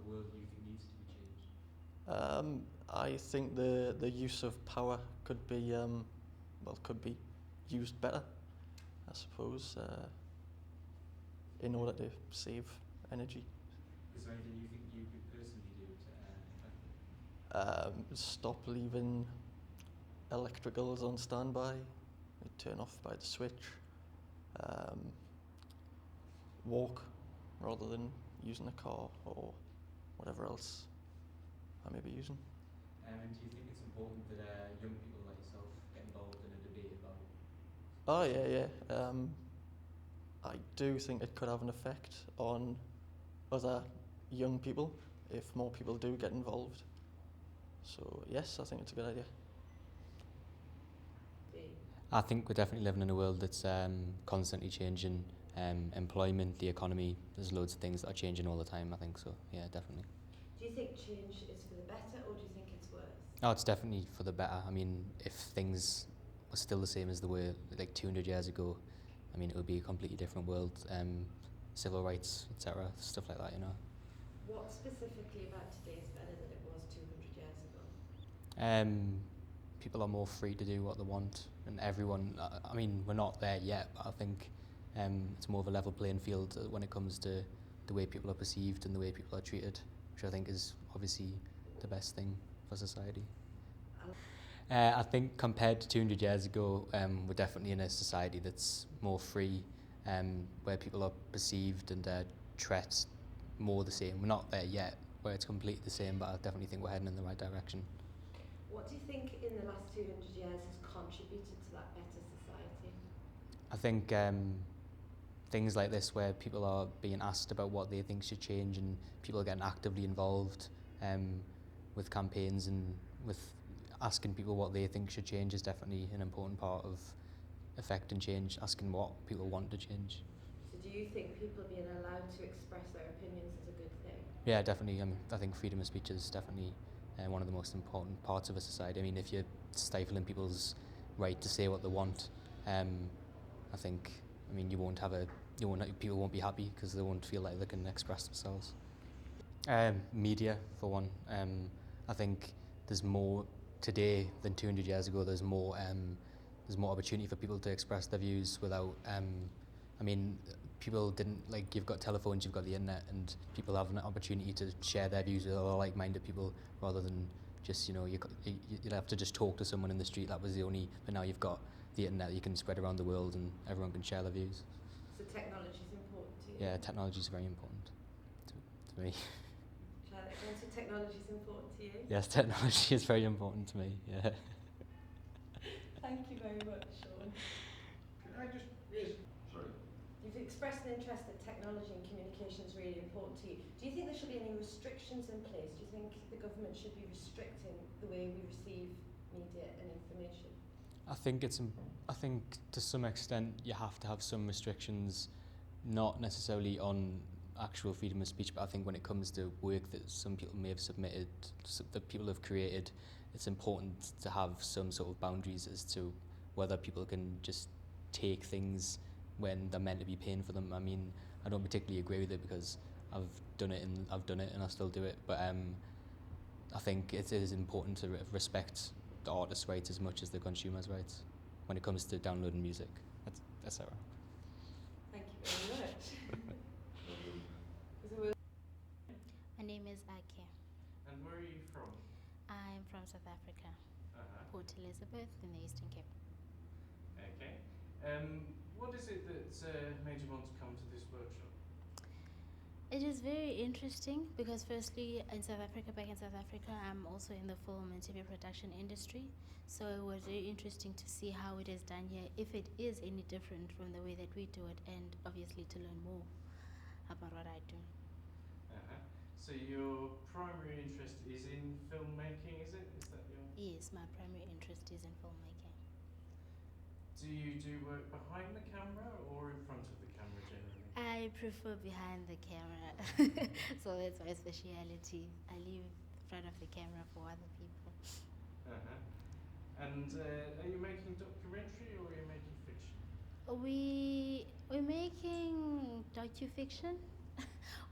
world you think needs to be changed? I think the use of power could be could be used better, I suppose, in order to save energy. Is there anything you think you could personally do to affect it? Stop leaving electricals on standby, turn off by the switch, walk rather than using a car or whatever else I may be using. And do you think it's important that young people like yourself get involved in a debate about? Oh yeah. I do think it could have an effect on other young people if more people do get involved. So yes, I think it's a good idea. I think we're definitely living in a world that's constantly changing. Employment, the economy, there's loads of things that are changing all the time, I think, so yeah, definitely. Do you think change is for the better or do you think it's worse? Oh, it's definitely for the better. I mean, if things were still the same as they were like 200 years ago, I mean, it would be a completely different world. Civil rights, etc., stuff like that, you know. What specifically about today is better than it was 200 years ago? People are more free to do what they want, and everyone, I mean, we're not there yet, but I think it's more of a level playing field when it comes to the way people are perceived and the way people are treated, which I think is obviously the best thing for society. I think compared to 200 years ago, we're definitely in a society that's more free, where people are perceived and treated more the same. We're not there yet, where it's completely the same, but I definitely think we're heading in the right direction. What do you think in the last 200 years has contributed to that better society? I think things like this, where people are being asked about what they think should change and people are getting actively involved with campaigns and with asking people what they think should change, is definitely an important part of affecting change, asking what people want to change. So do you think people being allowed to express their opinions is a good thing? Yeah, definitely. I think freedom of speech is definitely one of the most important parts of a society. I mean, if you're stifling people's right to say what they want, I think, I mean, people won't be happy because they won't feel like they can express themselves. Media, for one. I think there's more today than 200 years ago. There's more opportunity for people to express their views without. I mean, people didn't, like, you've got telephones, you've got the internet, and people have an opportunity to share their views with other like-minded people rather than just, you'd have to just talk to someone in the street. That was the only. But now you've got the internet, you can spread around the world and everyone can share their views. So technology is important to you? Yeah, technology is very important to me. Shall I again? So technology is important to you? Yes, technology is very important to me, yeah. Thank you very much, Sean. Can I just sorry? You've expressed an interest that technology and communication is really important to you. Do you think there should be any restrictions in place? Do you think the government should be restricting the way we receive media and information? I think to some extent you have to have some restrictions, not necessarily on actual freedom of speech, but I think when it comes to work that some people may have submitted, that people have created, it's important to have some sort of boundaries as to whether people can just take things when they're meant to be paying for them. I mean, I don't particularly agree with it because I've done it and I still do it, but I think it is important to respect the artist's rights as much as the consumer's rights when it comes to downloading music, etc. Thank you very much. My name is Akhe. And where are you from? I'm from South Africa, Port Elizabeth in the Eastern Cape. Okay. What is it that made you want to come to this workshop? It is very interesting because firstly, back in South Africa, I'm also in the film and TV production industry. So it was very interesting to see how it is done here, if it is any different from the way that we do it, and obviously to learn more about what I do. So your primary interest is in filmmaking, is it? Is that your? Yes, my primary interest is in filmmaking. Do you do work behind the camera or in front of the camera generally? I prefer behind the camera, so that's my speciality. I leave in front of the camera for other people. And are you making documentary or are you making fiction? We're making docufiction.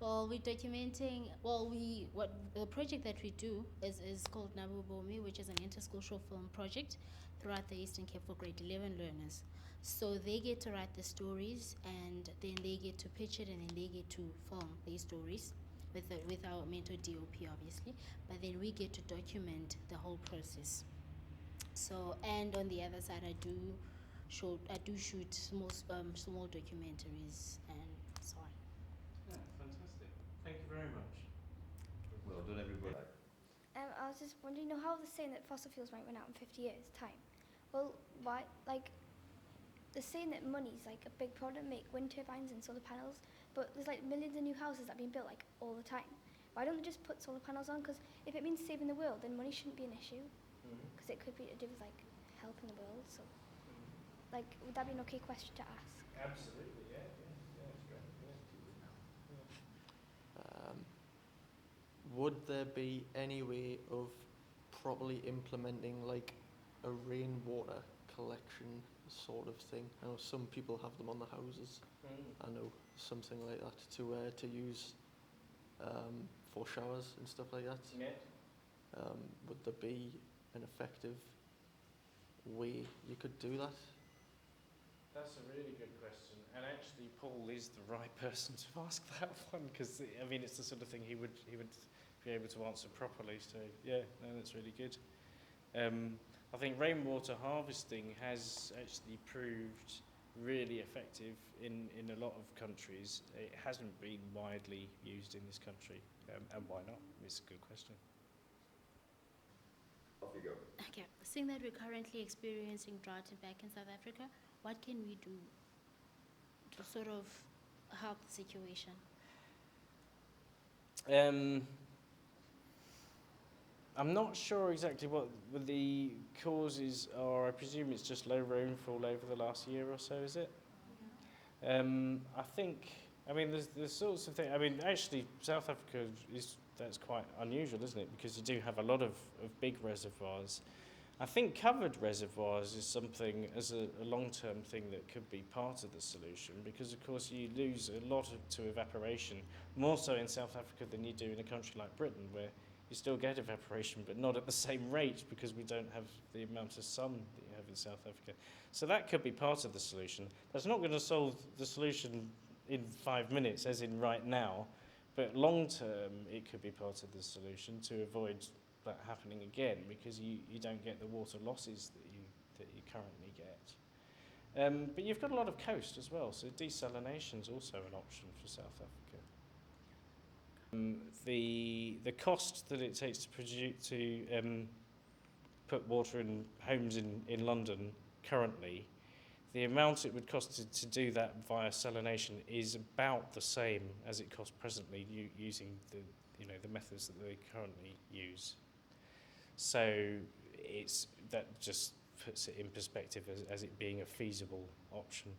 Well, we're documenting. Well, what the project that we do is called Nabu Bomi, which is an interschool short film project throughout the Eastern Cape for grade 11 learners. So they get to write the stories, and then they get to pitch it, and then they get to film these stories with our mentor DOP, obviously. But then we get to document the whole process. So, and on the other side, I do shoot small documentaries and so on. Yeah, fantastic. Thank you very much. Well done, everybody. I was just wondering, how they're saying that fossil fuels might run out in 50 years' time. Well, why? Like, they're saying that money's like a big problem, make wind turbines and solar panels, but there's like millions of new houses that are being built like all the time. Why don't they just put solar panels on? Because if it means saving the world, then money shouldn't be an issue. Because it could be to do with like helping the world. So, like, would that be an okay question to ask? Absolutely, yeah, it's great. Would there be any way of properly implementing like a rainwater collection sort of thing? I know some people have them on the houses. I know something like that to use for showers and stuff like that. Yeah. Would there be an effective way you could do that? That's a really good question, and actually Paul is the right person to ask that one, because I mean it's the sort of thing he would be able to answer properly. So yeah, no, that's really good. I think rainwater harvesting has actually proved really effective in a lot of countries. It hasn't been widely used in this country, and why not? It's a good question. Off you go. Okay, seeing that we're currently experiencing drought back in South Africa, what can we do to sort of help the situation? I'm not sure exactly what the causes are. I presume it's just low rainfall over the last year or so, is it? I think, I mean, there's sorts of things. I mean, actually, South Africa that's quite unusual, isn't it? Because you do have a lot of big reservoirs. I think covered reservoirs is something as a long-term thing that could be part of the solution, because of course you lose a lot to evaporation, more so in South Africa than you do in a country like Britain, where you still get evaporation but not at the same rate, because we don't have the amount of sun that you have in South Africa. So that could be part of the solution. That's not going to solve the solution in 5 minutes, as in right now, but long term it could be part of the solution to avoid that happening again, because you don't get the water losses that you currently get. But you've got a lot of coast as well, so desalination is also an option for South Africa. The cost that it takes to put water in homes in London currently, the amount it would cost to do that via salination is about the same as it costs presently using the methods that they currently use. So that just puts it in perspective as it being a feasible option.